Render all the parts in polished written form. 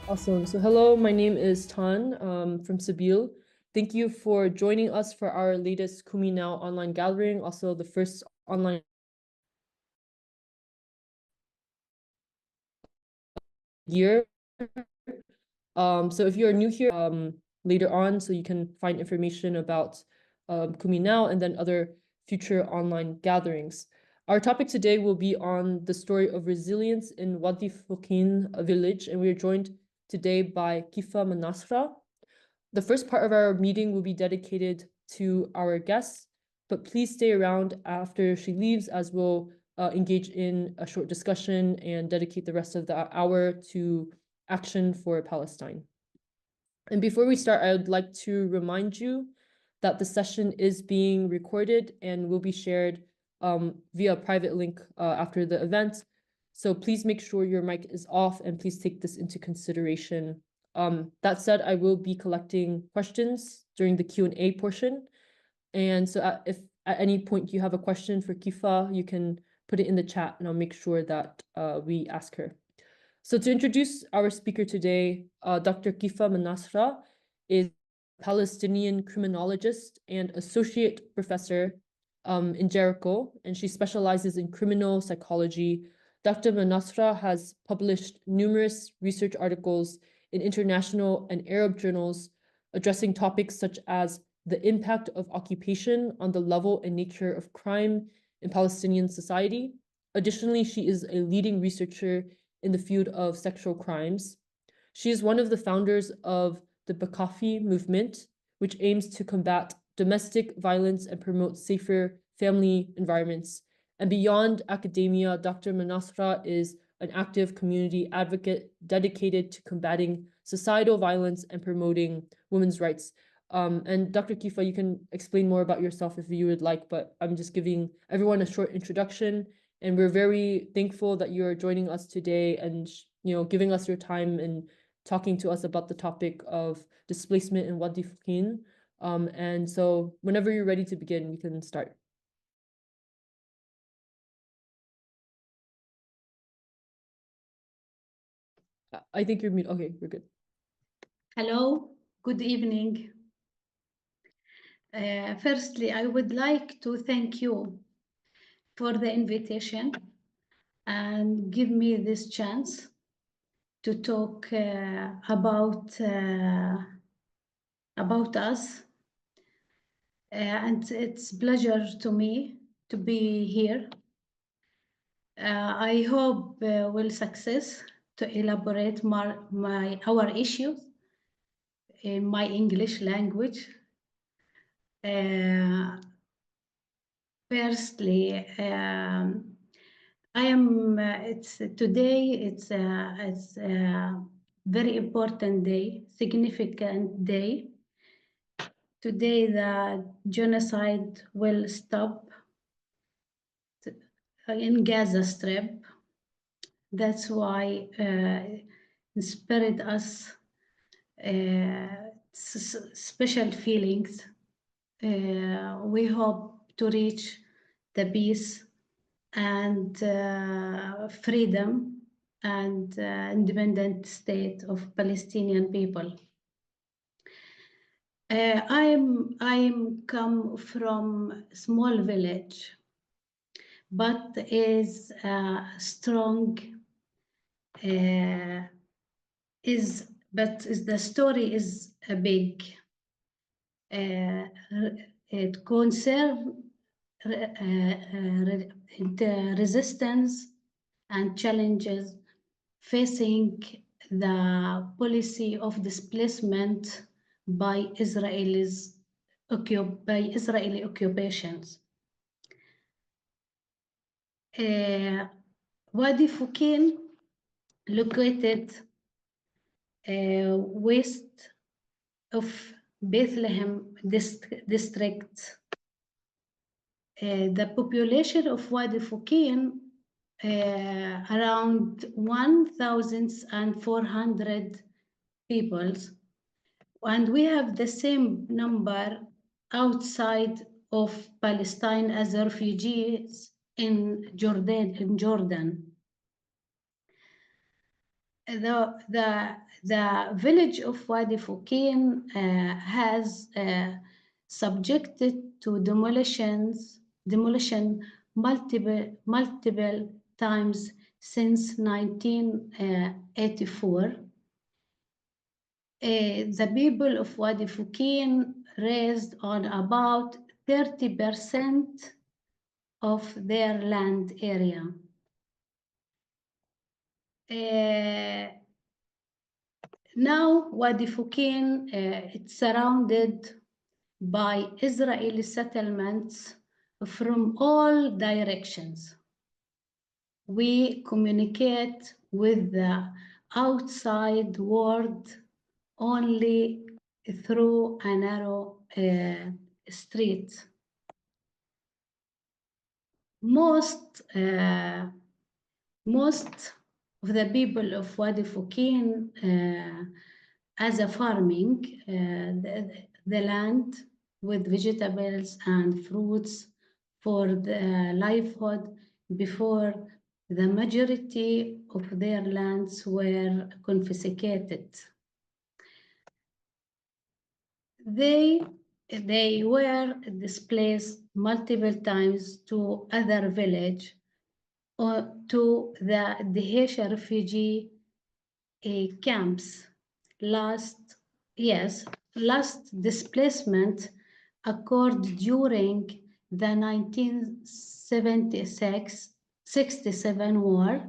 Awesome. So hello, my name is Tan from Sabil. Thank you for joining us for our latest Kumi Now online gathering, also the first online year. So if you're new here, later on, so you can find information about Kumi Now and then other future online gatherings. Our topic today will be on the story of resilience in Wadi Fuqin village, and we are joined today by Kifa Manasra. The first part of our meeting will be dedicated to our guests, but please stay around after she leaves as we'll engage in a short discussion and dedicate the rest of the hour to action for Palestine. And before we start, I would like to remind you that the session is being recorded and will be shared via a private link after the event. So please make sure your mic is off and please take this into consideration. That said, I will be collecting questions during the Q&A portion. And so if at any point you have a question for Kifa, you can put it in the chat and I'll make sure that we ask her. So to introduce our speaker today, Dr. Kifa Manasra is a Palestinian criminologist and associate professor in Jericho, and she specializes in criminal psychology. Dr. Manasra has published numerous research articles in international and Arab journals addressing topics such as the impact of occupation on the level and nature of crime in Palestinian society. Additionally, she is a leading researcher in the field of sexual crimes. She is one of the founders of the Bakafi movement, which aims to combat domestic violence and promote safer family environments. And beyond academia, Dr. Manasra is an active community advocate dedicated to combating societal violence and promoting women's rights. And Dr. Kifa, you can explain more about yourself if you would like, but I'm just giving everyone a short introduction. And we're very thankful that you're joining us today and giving us your time and talking to us about the topic of displacement in Wadi Fuqin. And so whenever you're ready to begin, we can start. I think you're mute. Okay, we're good. Hello, good evening. Firstly, I would like to thank you for the invitation and give me this chance to talk about us. And it's a pleasure to me to be here. I hope we'll success to elaborate our issues in my English language. Firstly, I am. Today. It's a very important day, significant day. Today, the genocide will stop in Gaza Strip. That's why inspired us special feelings. We hope to reach the peace and freedom and independent state of Palestinian people. I'm come from a small village, but is strong. The story is big. It concerns the resistance and challenges facing the policy of displacement by Israeli occupations. Wadi Fuqin, located west of Bethlehem district. The population of Wadi Fuqin around 1,400 people, and we have the same number outside of Palestine as refugees in Jordan. the village of Wadi Fuqin has subjected to demolition multiple times since 1984. The people of Wadi Fuqin raised on about 30% of their land area. Now Wadi Fuqin, it's surrounded by Israeli settlements from all directions. We communicate with the outside world only through a narrow street. Most of the people of Wadi Fuqin as a farming the land with vegetables and fruits for the livelihood before the majority of their lands were confiscated. They were displaced multiple times to other village or to the Dahesha refugee camps. Last displacement occurred during the 1967 war.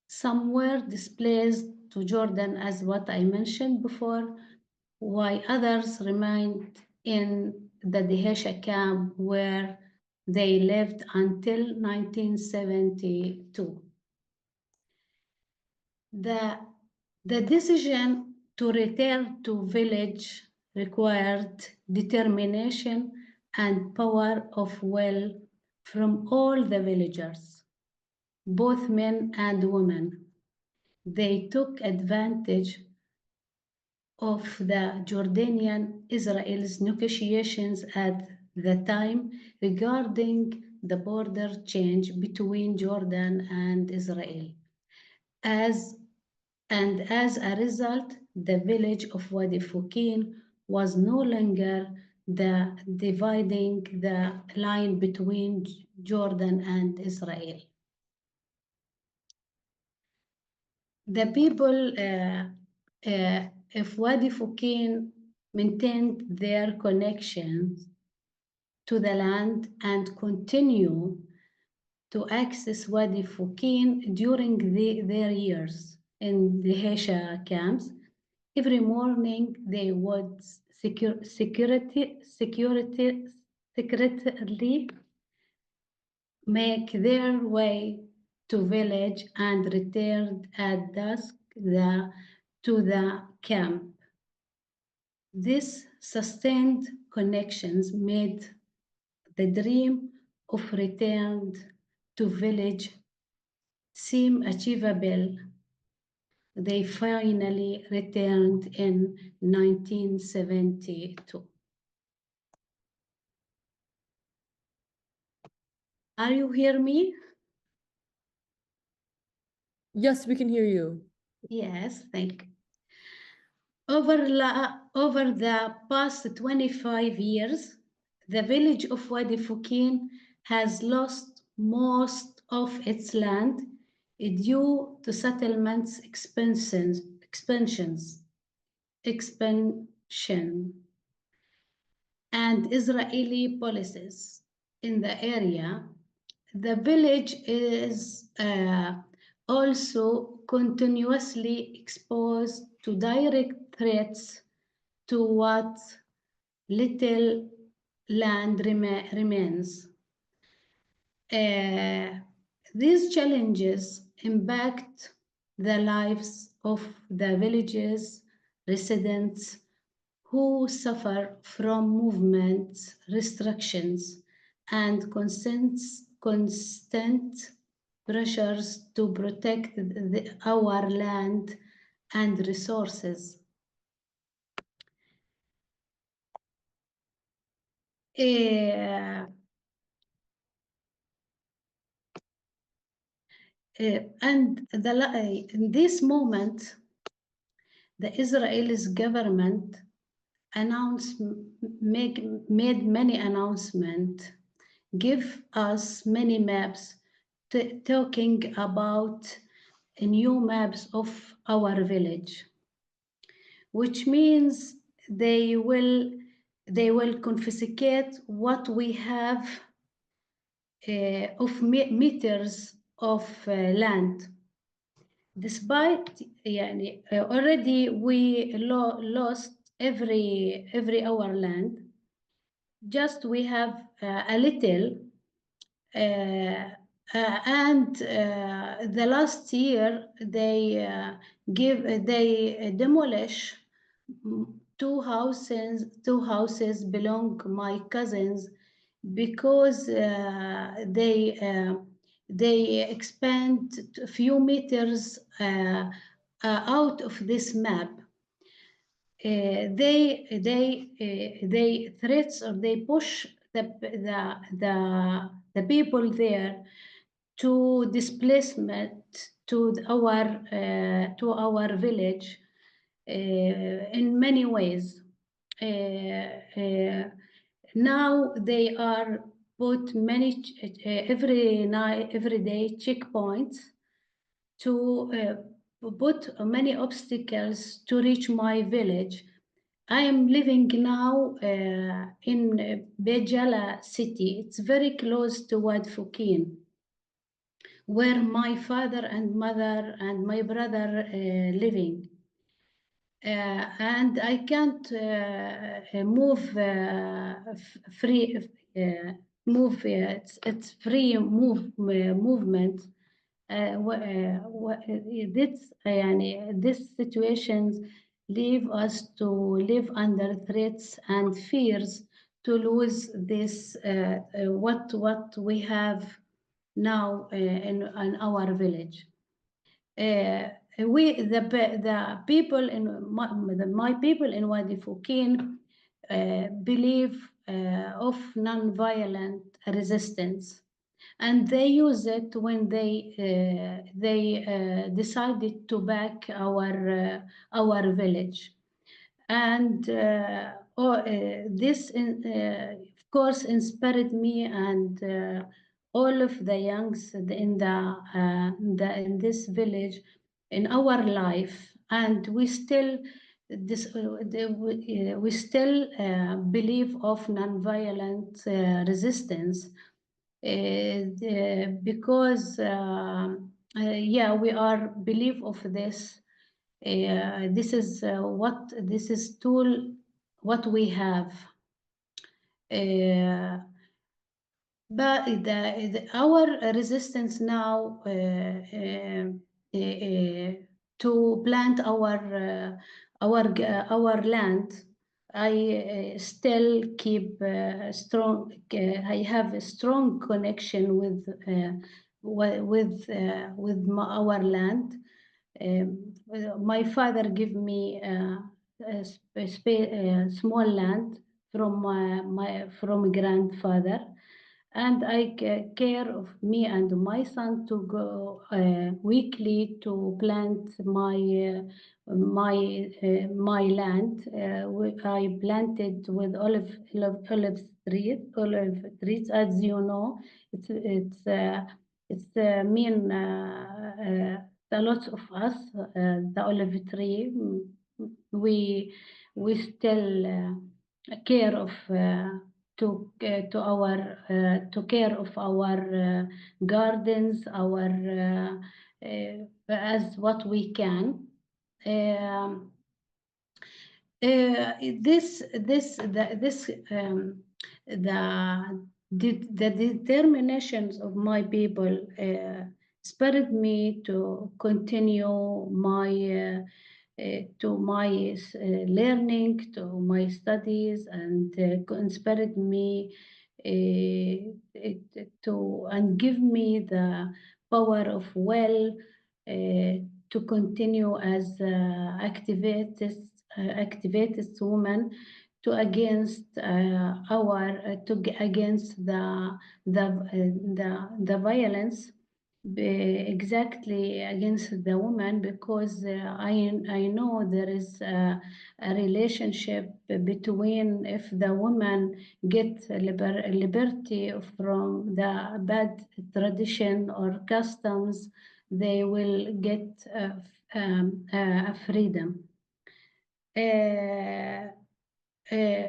Some were displaced to Jordan, as what I mentioned before, while others remained in the Dahesha camp where they lived until 1972. The decision to return to village required determination and power of will from all the villagers, both men and women. They took advantage of the Jordanian-Israel's negotiations at the time regarding the border change between Jordan and Israel. As a result, the village of Wadi Fuqin was no longer dividing the line between Jordan and Israel. The people of Wadi Fuqin maintained their connections to the land and continue to access Wadi Fuqin during their years in the Hesha camps. Every morning they would secretly make their way to village and return at dusk to the camp. This sustained connections made the dream of return to village seem achievable. They finally returned in 1972. Are you hear me? Yes, we can hear you. Yes, thank you. Over the past 25 years, the village of Wadi Fuqin has lost most of its land due to settlements expansion, and Israeli policies in the area. The village is also continuously exposed to direct threats to what little land remains. These challenges impact the lives of the village's residents who suffer from movement restrictions and constant pressures to protect our land and resources. and in this moment, the Israelis government made many announcements, give us many maps talking about new maps of our village, which means they will confiscate what we have of meters of land. Despite already we lost every our land, just we have a little, and the last year they demolish two houses belong my cousins, because they expand a few meters out of this map. They threats, or they push the people there to displacement to our village in many ways. Now they are put many every day checkpoints to put many obstacles to reach my village. I am living now in Bejala city. It's very close to Wadi Fuqin, where my father and mother and my brother living. And I can't move free. Move. It's free movement. These situations leave us to live under threats and fears to lose this what we have now in our village. The people in my people in Wadi Fuqin believe of non-violent resistance, and they use it when they decided to back our village. And this of course inspired me and all of the youngs in this village in our life, and we still believe of nonviolent resistance, because yeah, we are believe of this. This is tool what we have. But our resistance now to plant our land, I still keep strong. I have a strong connection with our land. My father gave me a small land from grandfather, and I care of me and my son to go weekly to plant my land. I planted with olive trees, as you know. It's mean a lot of us, the olive tree. We still care of to care of our gardens, our as what we can. The determinations of my people spurred me to continue my learning, to my studies, and inspired me and give me the power of will to continue as activist woman to against against the violence exactly against the woman, because I know there is a relationship between, if the woman get liberty from the bad tradition or customs, they will get freedom.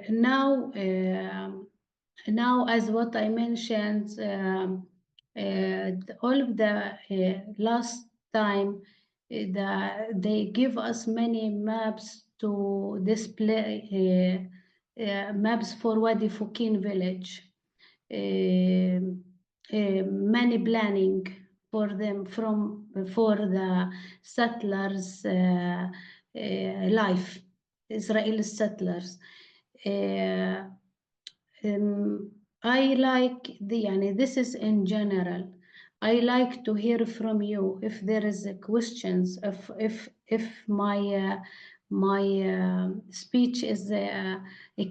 Now, now, as what I mentioned, all of the last time, they give us many maps to display, maps for Wadi Fuqin village. Many planning for them for the settlers' life, Israeli settlers. Uh, I like this is in general. I like to hear from you if there is questions, if my speech is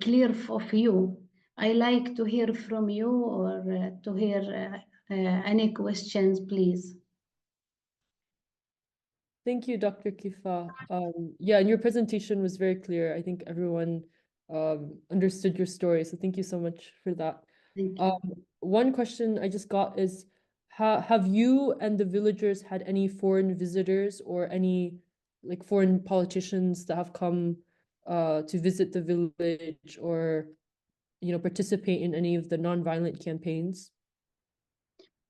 clear of you. I like to hear from you, or to hear any questions, please. Thank you, Dr. Kifa. Yeah, and your presentation was very clear. I think everyone understood your story, so thank you so much for that. Thank you. One question I just got is, have you and the villagers had any foreign visitors or any like foreign politicians that have come to visit the village or participate in any of the nonviolent campaigns?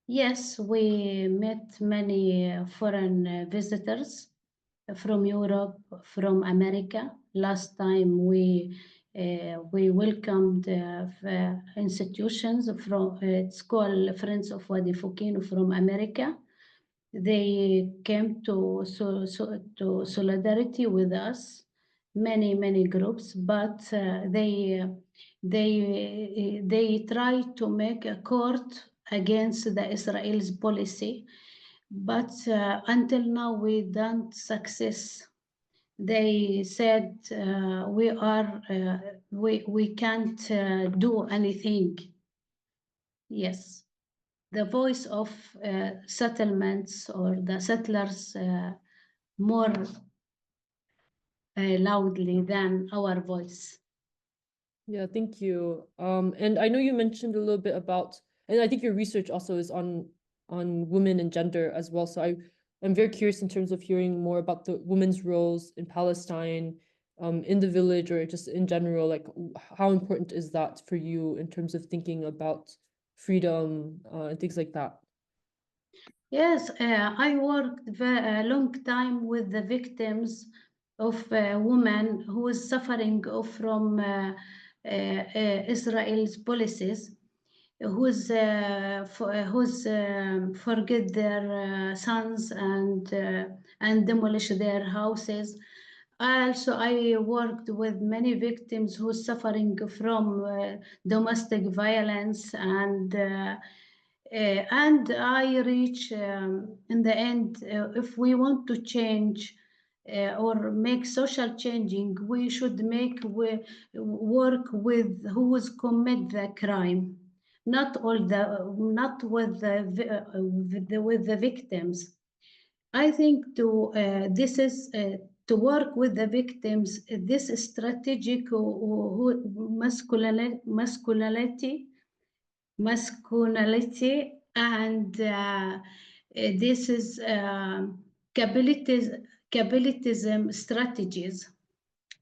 Yes, we met many foreign visitors from Europe, from America. Last time we welcomed institutions from it's called Friends of Wadi Fuqin from America. They came to to solidarity with us, many groups, but they try to make a court against the Israel's policy, but until now we don't success. They said we can't do anything. Yes, the voice of settlements or the settlers more loudly than our voice. Yeah, thank you. And I know you mentioned a little bit about, and I think your research also is on women and gender as well. So I'm very curious in terms of hearing more about the women's roles in Palestine, in the village, or just in general. Like, how important is that for you in terms of thinking about freedom, and things like that? Yes, I worked a long time with the victims of women who is suffering from Israel's policies, who's forget their sons and demolish their houses. Also, I worked with many victims who are suffering from domestic violence, and I reach in the end, if we want to change or make social changing, we should work with who has commit the crime, not not with the victims. I think this is to work with the victims. This strategic masculinity, and this is capitalism strategies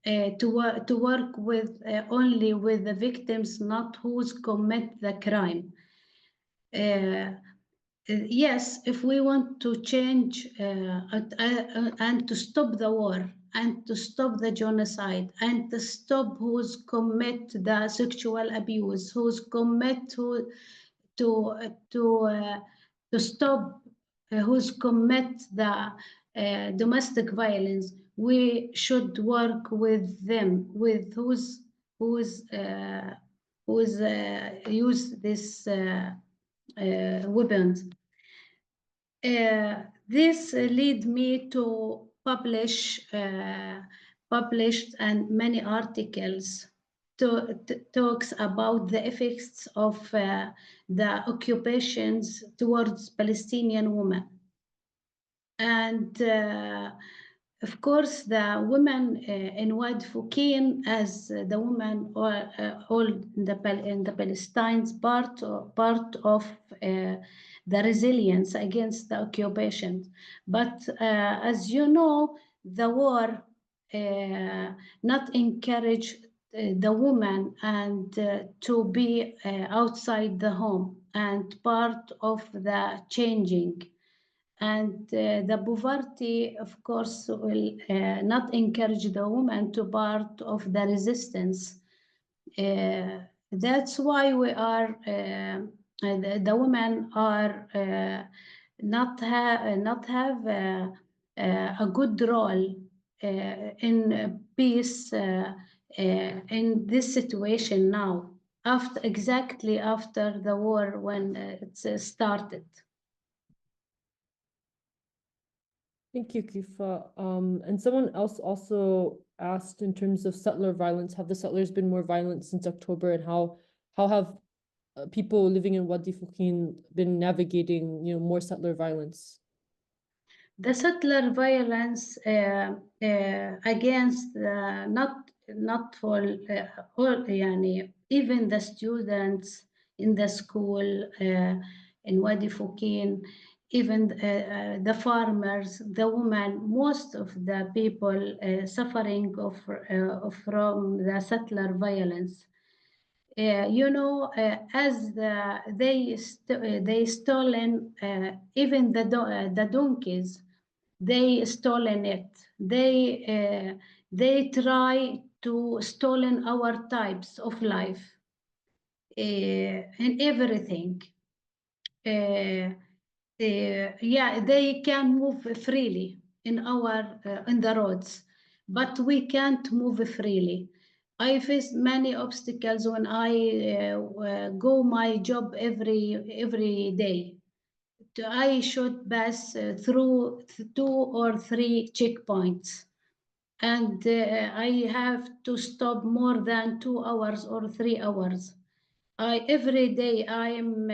to work with only with the victims, not who's commit the crime. Yes, if we want to change and to stop the war and to stop the genocide and to stop who's commit the sexual abuse, who's commit to stop who's commit the domestic violence, we should work with them, with who's use this weapons. This lead me to published and many articles talks about the effects of the occupations towards Palestinian women. And of course, the women in Wadi Fuqin, as the women all in the Palestine's part of the resilience against the occupation. But as you know, the war not encourage the woman and to be outside the home and part of the changing. And the poverty, of course, will not encourage the woman to part of the resistance. That's why we are, the women are not have a good role in peace in this situation now, exactly after the war when it started. Thank you, Kifa. And someone else also asked in terms of settler violence, have the settlers been more violent since October, and how have people living in Wadi Fuqin been navigating, more settler violence? The settler violence against not for all, يعني, even the students in the school in Wadi Fuqin, even the farmers, the women, most of the people suffering from the settler violence. As they stolen even the donkeys, they stolen it. They try to stolen our types of life and everything. Yeah, they can move freely in the roads, but we can't move freely. I face many obstacles when I go my job every day. I should pass through 2 or 3 checkpoints, and I have to stop more than 2 hours or 3 hours. Every day I am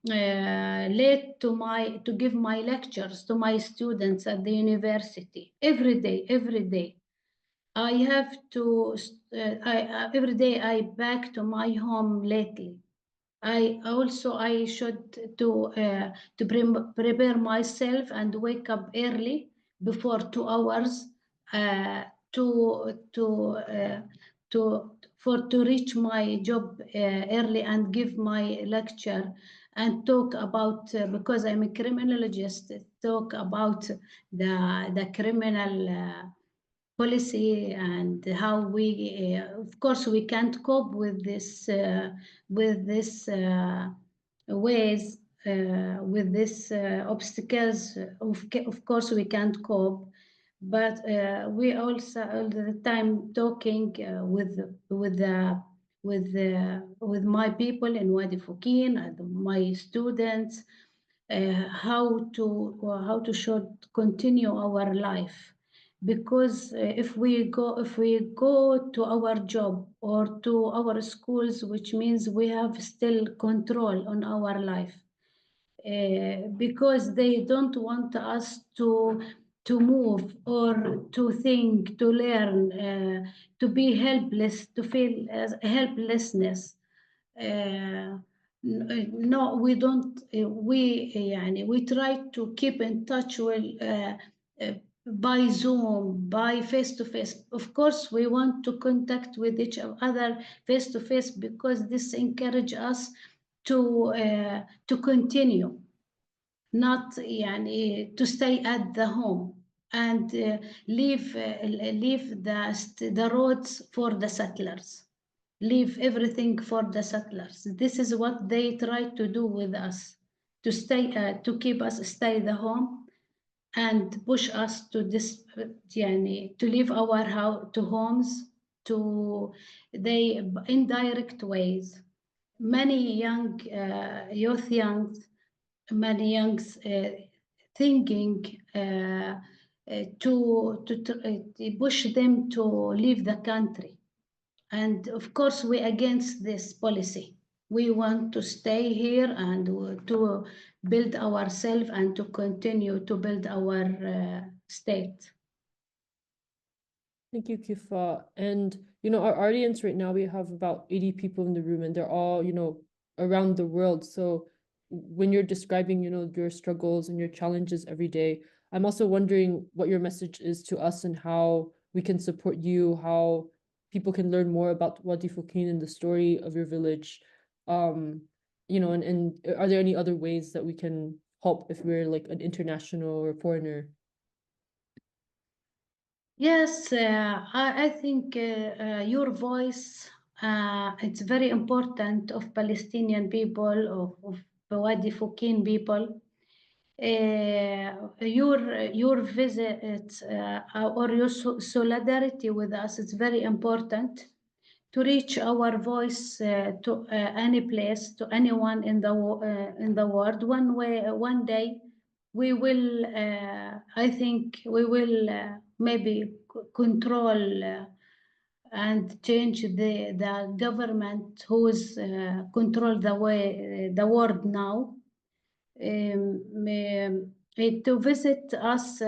late to give my lectures to my students at the university. Every day. I have to, every day I back to my home lately. I should to prepare myself and wake up early before 2 hours to reach my job early and give my lecture and talk about because I'm a criminologist, talk about the criminal policy and how we, of course, we can't cope with this ways, with this obstacles. Of course, we can't cope, but we also all the time talking with my people in Wadi Fuqin and my students how to should continue our life, because if we go to our job or to our schools, which means we have still control on our life, because they don't want us to move or to think, to learn, to be helpless, to feel helplessness. No, we don't. We try to keep in touch with by Zoom, by face to face. Of course, we want to contact with each other face to face because this encourages us to continue, not to stay at the home and leave the roads for the settlers, leave everything for the settlers. This is what they try to do with us, to stay to keep us stay the home and push us to this to leave our homes to they indirect ways. Many young, many youngs thinking to push them to leave the country. And of course, we against this policy. We want to stay here and to build ourselves and to continue to build our state. Thank you, Kifa. And, our audience right now, we have about 80 people in the room, and they're all, around the world. So when you're describing, your struggles and your challenges every day, I'm also wondering what your message is to us and how we can support you, how people can learn more about Wadi Fuqin and the story of your village. And are there any other ways that we can help if we're like an international or foreigner? Yes, I think your voice, it's very important of Palestinian people, of Wadi Fuqin people. Your visit or your solidarity with us is very important to reach our voice to any place, to anyone in the world. One day, we will. I think we will maybe control and change the government who is control the world now. To visit us,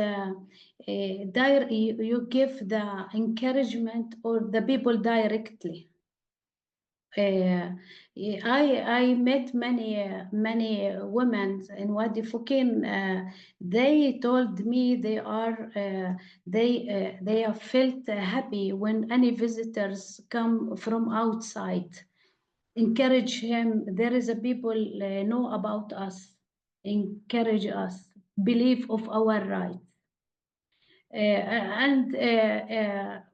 you give the encouragement or the people directly. I met many women in Wadi Fuqin. They told me they have felt happy when any visitors come from outside. Encourage him. There is a people know about us. Encourage us. Believe of our rights. And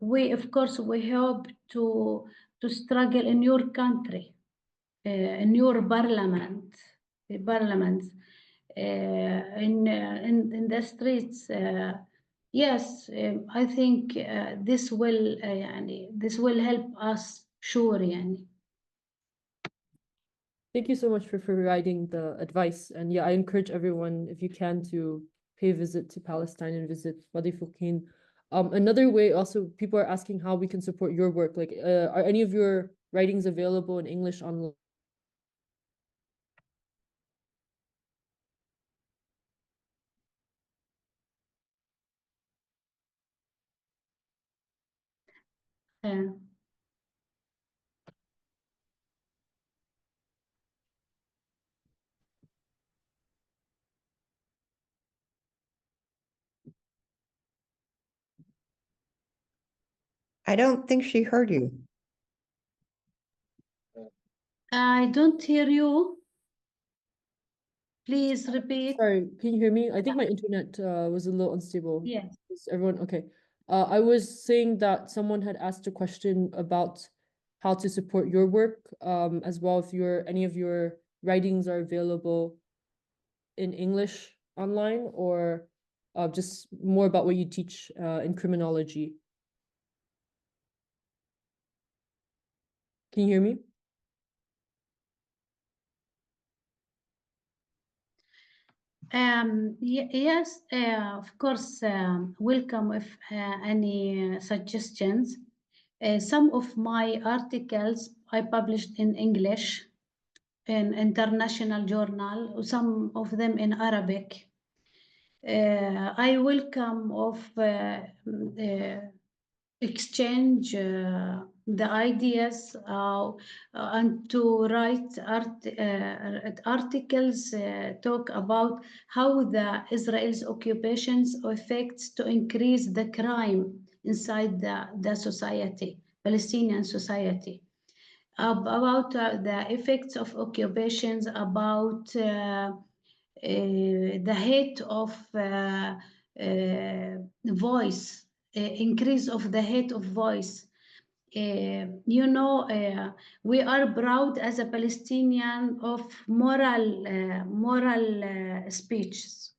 we, of course, we hope to struggle in your country, in your parliaments, in the streets. Yes, I think this will help us, sure. Yani. Thank you so much for providing the advice. And yeah, I encourage everyone, if you can, to pay a visit to Palestine and visit Wadi Fuqin. Another way also, people are asking how we can support your work. Like, are any of your writings available in English online? Uh, I don't think she heard you. I don't hear you. Please repeat. Sorry, can you hear me? I think my internet was a little unstable. Yes. Is everyone okay? I was saying that someone had asked a question about how to support your work, as well, if any of your writings are available in English online, or just more about what you teach in criminology. Can you hear me? Yes, of course, welcome if any suggestions. Some of my articles I published in English in international journal, some of them in Arabic. I welcome of exchange the ideas and to write articles talk about how the Israel's occupations affects to increase the crime inside the society, Palestinian society, about the effects of occupations, about the hate of voice, increase of the hate of voice. We are proud as a Palestinian of moral speeches.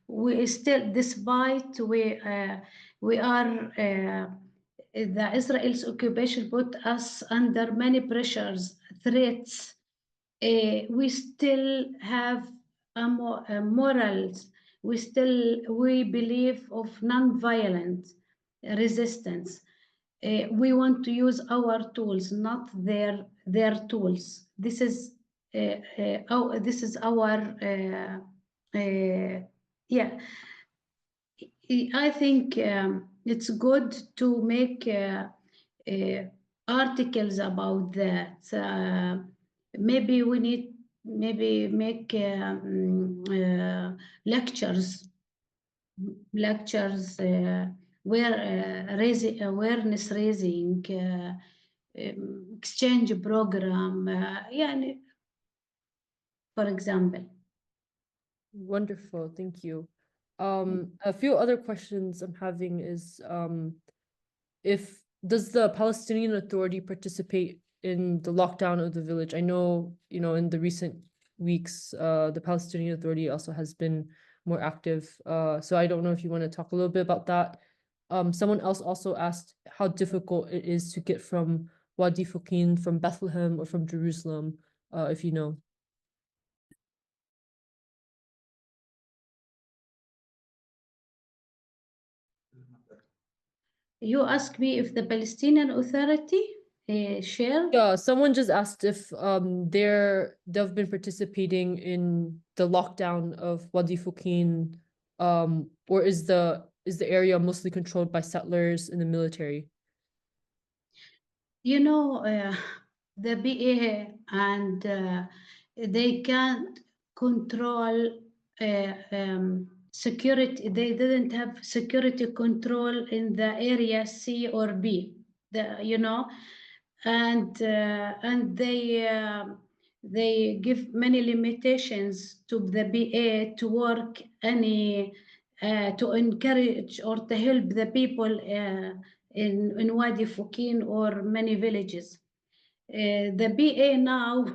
We still, despite we are the Israel's occupation put us under many pressures, threats. We still have morals. we believe of non-violent resistance. We want to use our tools, not their tools. This is our yeah. I think it's good to make articles about that. Maybe we need make lectures where raising awareness raising exchange program يعني, for example. Wonderful, thank you. A few other questions I'm having is if does the Palestinian Authority participate in the lockdown of the village? I know, in the recent weeks, the Palestinian Authority also has been more active. So I don't know if you want to talk a little bit about that. Someone else also asked how difficult it is to get from Wadi Fuqin, from Bethlehem, or from Jerusalem, if you know. You ask me if the Palestinian Authority share. Yeah, someone just asked if they've been participating in the lockdown of Wadi Fuqin, or is the area mostly controlled by settlers and the military? You know, the BA and they can't control security. They didn't have security control in the area C or B. And they give many limitations to the BA to work to encourage or to help the people in Wadi Fuqin or many villages. The BA now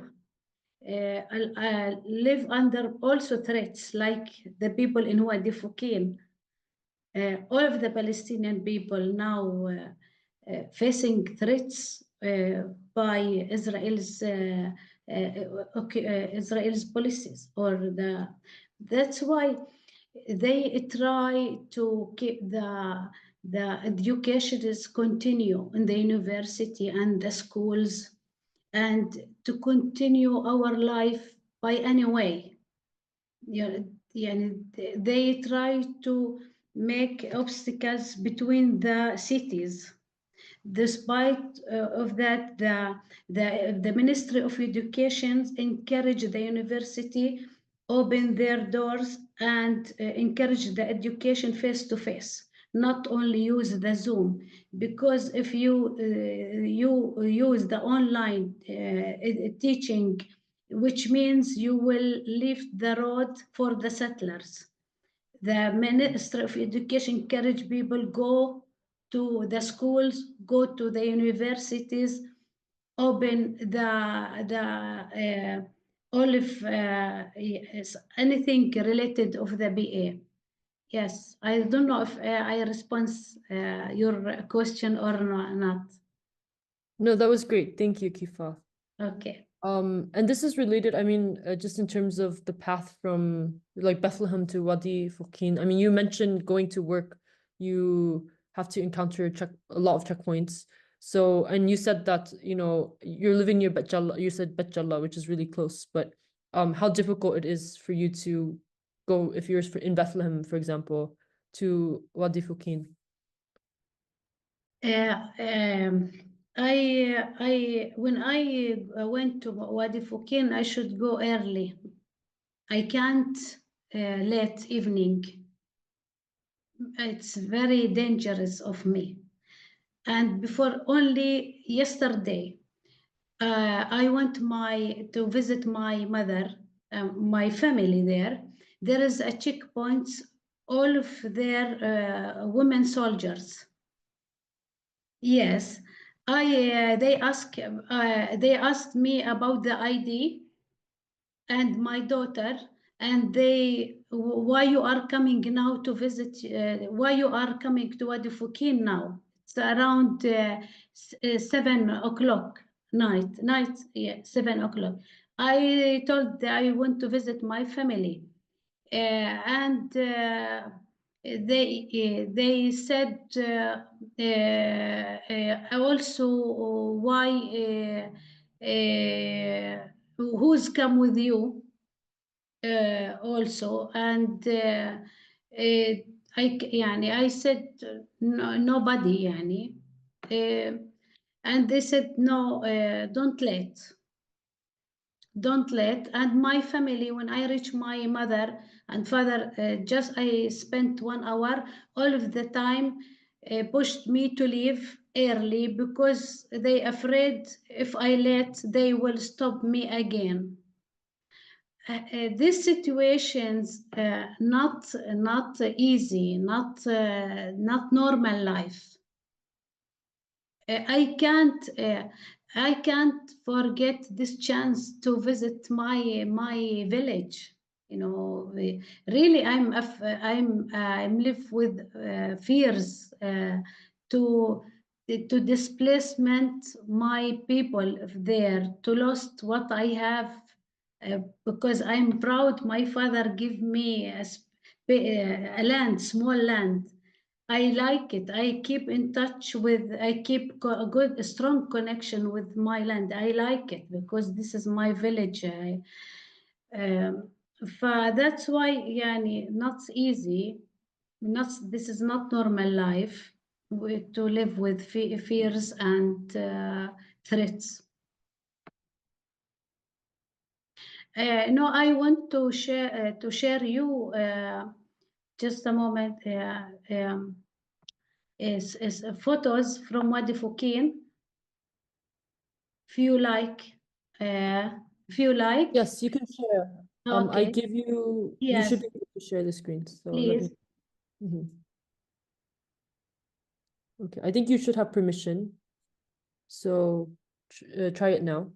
live under also threats like the people in Wadi Fuqin. All of the Palestinian people now facing threats by Israel's policies, that's why they try to keep the educations continue in the university and the schools and to continue our life by any way. They try to make obstacles between the cities. Despite of that, the Ministry of Education encourage the university open their doors and encourage the education face to face, not only use the Zoom, because if you use the online teaching, which means you will leave the road for the settlers. The Ministry of Education encourage people go to the schools, go to the universities, open all of yes, anything related of the BA. Yes, I don't know if I respond your question or not. No, that was great. Thank you, Kifa. Okay. And this is related, I mean, just in terms of the path from like Bethlehem to Wadi Fuqin. I mean, you mentioned going to work, you have to encounter a lot of checkpoints. So, and you said that, you're living near Bet Jalla, you said Bet Jalla, which is really close, but how difficult it is for you to go, if you're in Bethlehem, for example, to Wadi Fuqin. When I went to Wadi Fuqin, I should go early. I can't late evening. It's very dangerous of me. And before only yesterday, I went to visit my mother, my family there. There is a checkpoint, all of their women soldiers. Yes, they asked me about the ID and my daughter, and why you are coming now to visit? Why you are coming to Wadi Fuqin now? It's around 7 o'clock night. Yeah, 7 o'clock. I told I want to visit my family. and they said also why who's come with you also, and I said no, nobody يعني and they said no, don't let. And my family, when I reach my mother and father, just I spent 1 hour, all of the time pushed me to leave early because they afraid if I let, they will stop me again. These situations not easy, not normal life. I can't forget this chance to visit my village. You know, really, I'm live with fears to displacement my people there, to lost what I have, because I'm proud my father give me a land, small land. I like it. I keep in touch with, I keep a strong connection with my land. I like it because this is my village. That's why يعني not easy. This is not normal life to live with fears and threats. No, I want to share you just a moment. Is photos from Wadi Fuqin. If you like, Yes, you can share. I Okay. give you, you Yes, should be able to share the screen. So let me. please. Mhm. Okay, I think you should have permission. So try it now.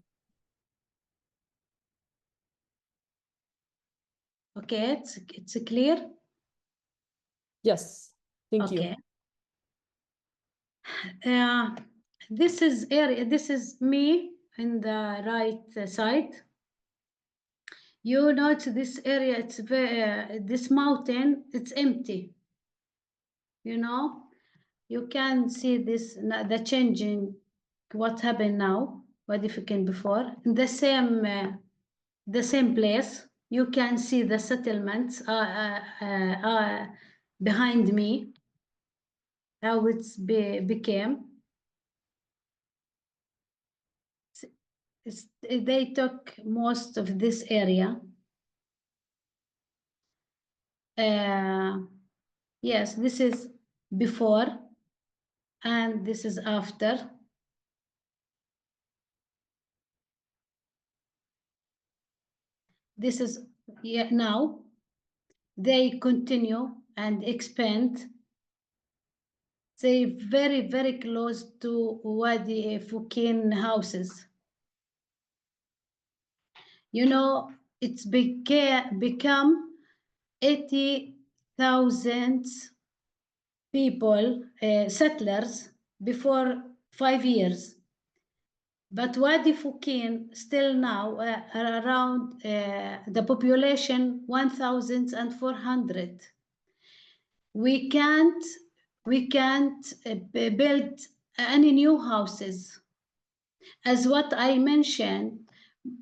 Okay, it's clear. Yes, thank Okay. you. This is area. This is me in the right side. You note this area. It's very, this mountain. It's empty. You know, you can see this the changing. What happened now? What if you can before in the same place? You can see the settlements behind me. How it's became. They took most of this area. Yes, this is before and this is after. This is now. They continue and expand. They very, very close to Wadi Fuqin houses. You know, it's become 80,000 people, settlers, before 5 years. But Wadi Fuqin still now around the population 1,400. We can't build any new houses. As what I mentioned,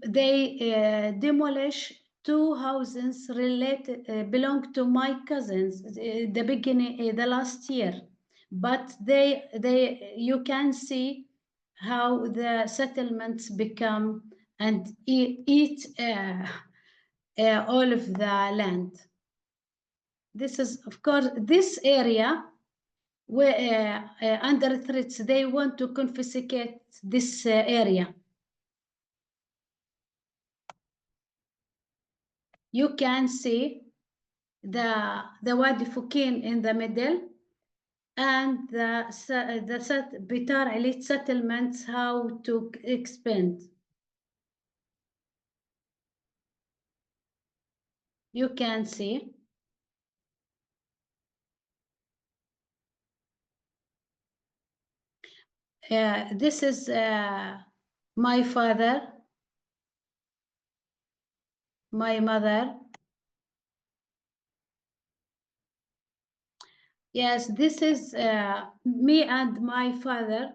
they demolish 2 houses related belong to my cousins the beginning the last year, but they you can see how the settlements become and eat all of the land. This is, of course, this area where under threats, they want to confiscate this area. You can see the Wadi Fuqin in the middle and the Bitar elite settlements, how to expand. You can see. This is my father, my mother, Yes, this is me and my father.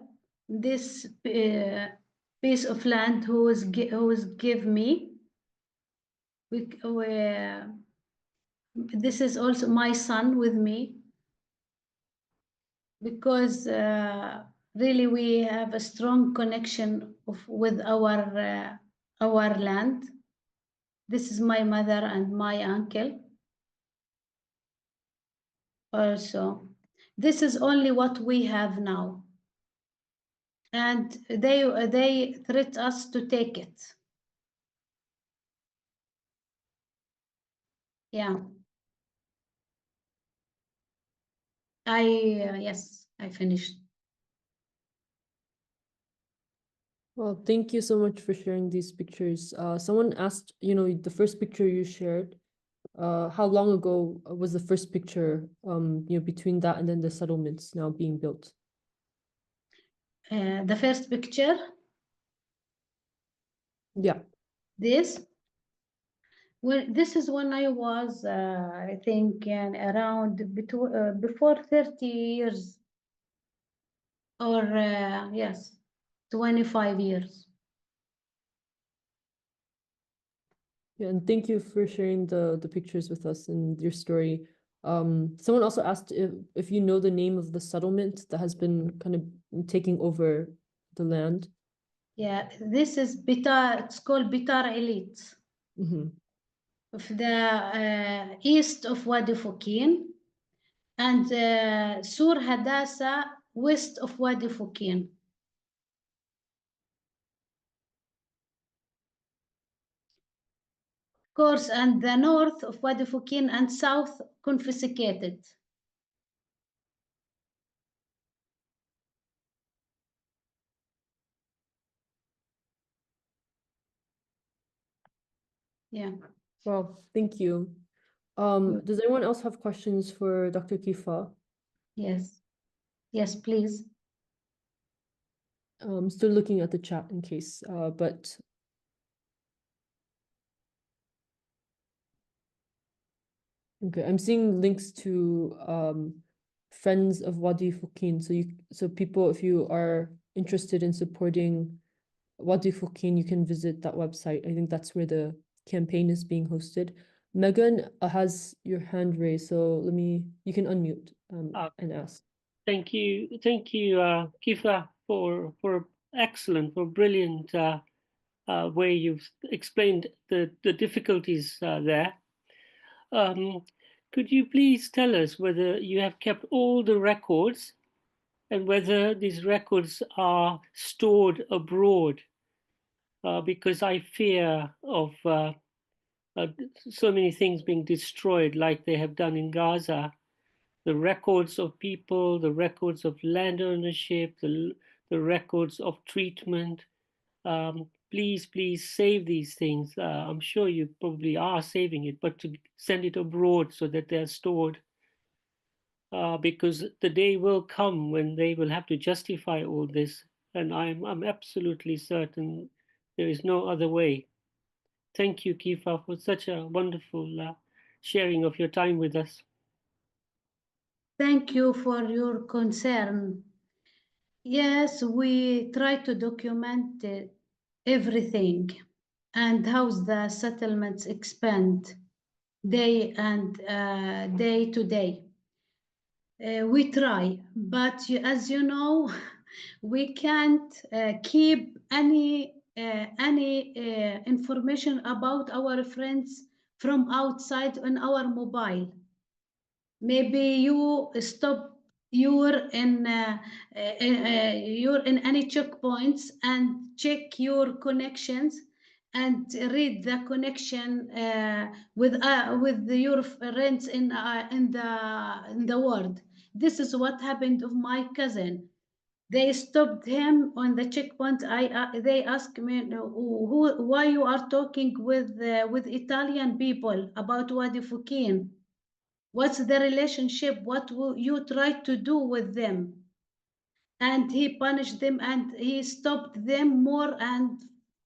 This piece of land who was give me. This is also my son with me because really we have a strong connection with our land. This is my mother and my uncle also. This is only what we have now, and they threat us to take it. Yeah, yes, I finished. Well, thank you so much for sharing these pictures. Someone asked, the first picture you shared, how long ago was the first picture, between that and then the settlements now being built? The first picture, Yeah. this. Well, this is when I was, I think, around before 30 years, or yes, 25 years. Yeah, and thank you for sharing the pictures with us and your story. Someone also asked if you know the name of the settlement that has been kind of taking over the land. Yeah, this is Bitar, it's called Bitar Elite, Mm-hmm. of the east of Wadi Fuqin, and Sur Hadasa west of Wadi Fuqin. Of course, and the north of Wadi Fuqin and south confiscated. Yeah. Well, thank you. Does anyone else have questions for Dr. Kifa? Yes. Yes, please. Still looking at the chat in case, but okay, I'm seeing links to Friends of Wadi Fuqin. So people, if you are interested in supporting Wadi Fuqin, you can visit that website. I think that's where the campaign is being hosted. Megan has your hand raised, so you can unmute and ask. Thank you, Kifa, for excellent, for brilliant way you've explained the difficulties there. Could you please tell us whether you have kept all the records and whether these records are stored abroad? Because I fear of so many things being destroyed, like they have done in Gaza. The records of people, the records of land ownership, the records of treatment. Please save these things. I'm sure you probably are saving it, but to send it abroad so that they're stored. Because the day will come when they will have to justify all this, and I'm absolutely certain there is no other way. Thank you, Kifa, for such a wonderful sharing of your time with us. Thank you for your concern. Yes, we try to document everything and how the settlements expand day to day. We try, but as you know, we can't keep any information about our friends from outside on our mobile. Maybe you stop you're in any checkpoints and check your connections and read the connection with your friends in the world. This is what happened of my cousin. They stopped him on the checkpoint. They asked me, why you are talking with Italian people about Wadi Fuqin? What's the relationship? What will you try to do with them? And he punished them and he stopped them more and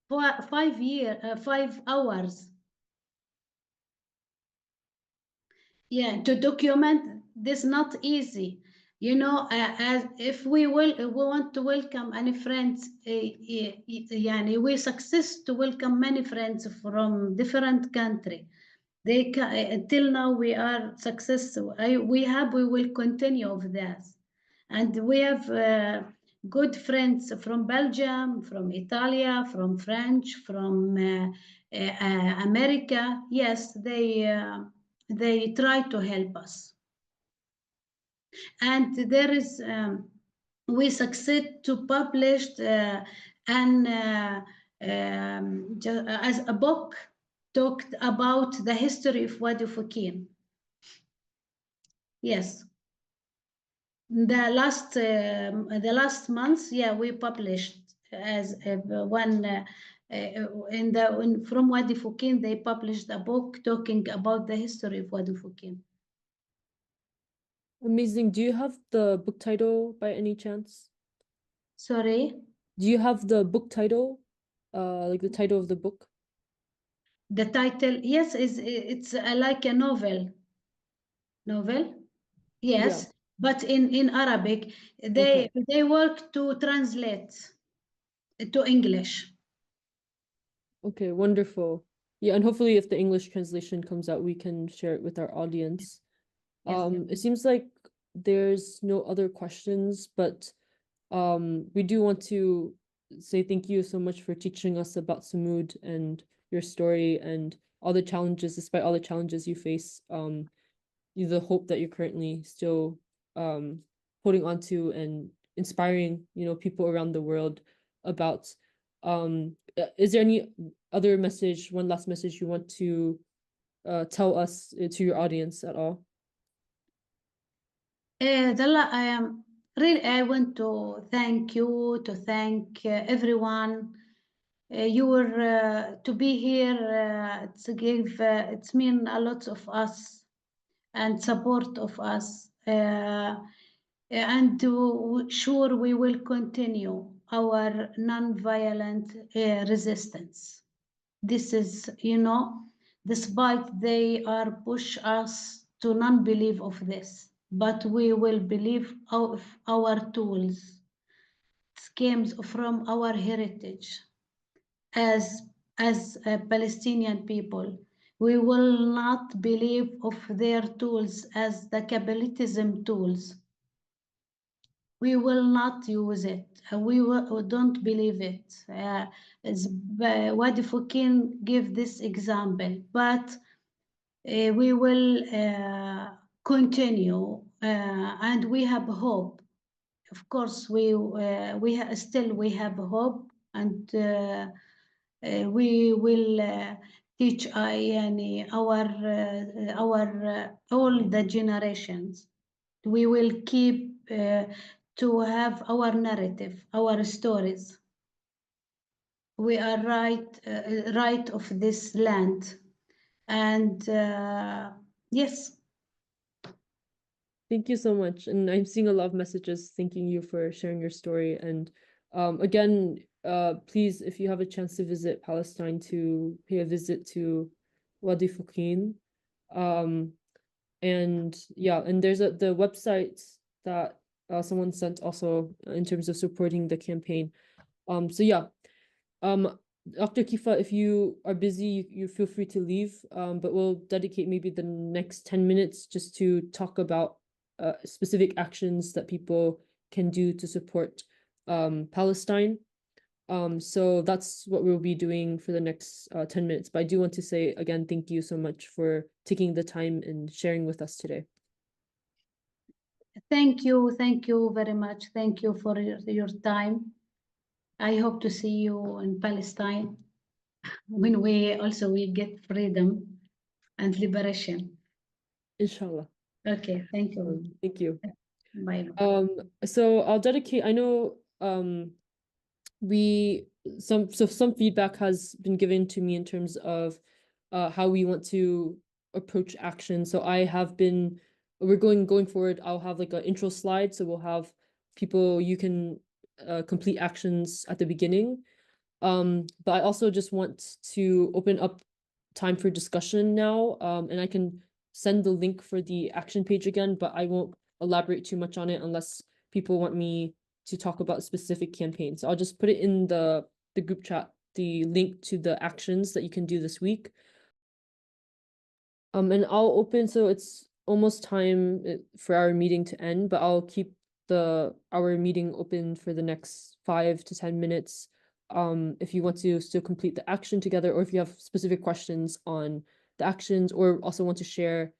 5 hours. Yeah, to document this not easy. You know, as if we want to welcome any friends, يعني we success to welcome many friends from different country. They until now we are successful. We will continue of this, and we have good friends from Belgium, from Italy, from French, from America. Yes, they try to help us, and there is we succeed to publish an as a book talked about the history of Wadi Fuqin. Yes, the last month, yeah, we published as one from Wadi Fuqin. They published a book talking about the history of Wadi Fuqin. Amazing. Do you have the book title by any chance? Sorry? Do you have the book title? Like the title of the book? The title, yes, it's like a novel. Novel? Yes, Yeah. but in Arabic, Okay. they work to translate to English. Okay, wonderful. Yeah, and hopefully if the English translation comes out, we can share it with our audience. Yes. It seems like there's no other questions, but we do want to say thank you so much for teaching us about Samud and your story and all the challenges, despite all the challenges you face, the hope that you're currently still holding on to and inspiring, people around the world about. Is there any other message, one last message you want to tell us to your audience at all? Really, I want to thank you, to thank everyone. You were to be here. It's mean a lot of us and support of us. And sure we will continue our non-violent resistance. This is, despite they are push us to non-believe of this, but we will believe of our tools, schemes from our heritage as Palestinian people. We will not believe of their tools as the capitalism tools. We will not use it. We don't believe it. Wadi Fuqin give this example, but we will continue, and we have hope. Of course, we have hope, and we will teach our all the generations. We will keep to have our narrative, our stories. We are right of this land, and yes. Thank you so much. And I'm seeing a lot of messages thanking you for sharing your story. And again, please, if you have a chance to visit Palestine, to pay a visit to Wadi Fuqin. And yeah, and there's the website that someone sent also in terms of supporting the campaign. So yeah, Dr. Kifa, if you are busy, you feel free to leave, but we'll dedicate maybe the next 10 minutes just to talk about specific actions that people can do to support Palestine. So that's what we'll be doing for the next 10 minutes. But I do want to say again, thank you so much for taking the time and sharing with us today. Thank you very much. Thank you for your time. I hope to see you in Palestine when we get freedom and liberation. Inshallah. Okay, thank you. Thank you. Bye. So I'll dedicate, I know some feedback has been given to me in terms of how we want to approach action. So we're going forward, I'll have like an intro slide. So we'll have people, you can complete actions at the beginning. But I also just want to open up time for discussion now. And I can send the link for the action page again, but I won't elaborate too much on it unless people want me to talk about a specific campaign. So I'll just put it in the group chat, the link to the actions that you can do this week. And I'll open, so it's almost time for our meeting to end, but I'll keep our meeting open for the next 5 to 10 minutes. If you want to still complete the action together, or if you have specific questions on the actions, or also want to share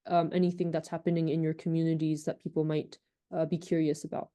anything that's happening in your communities that people might be curious about.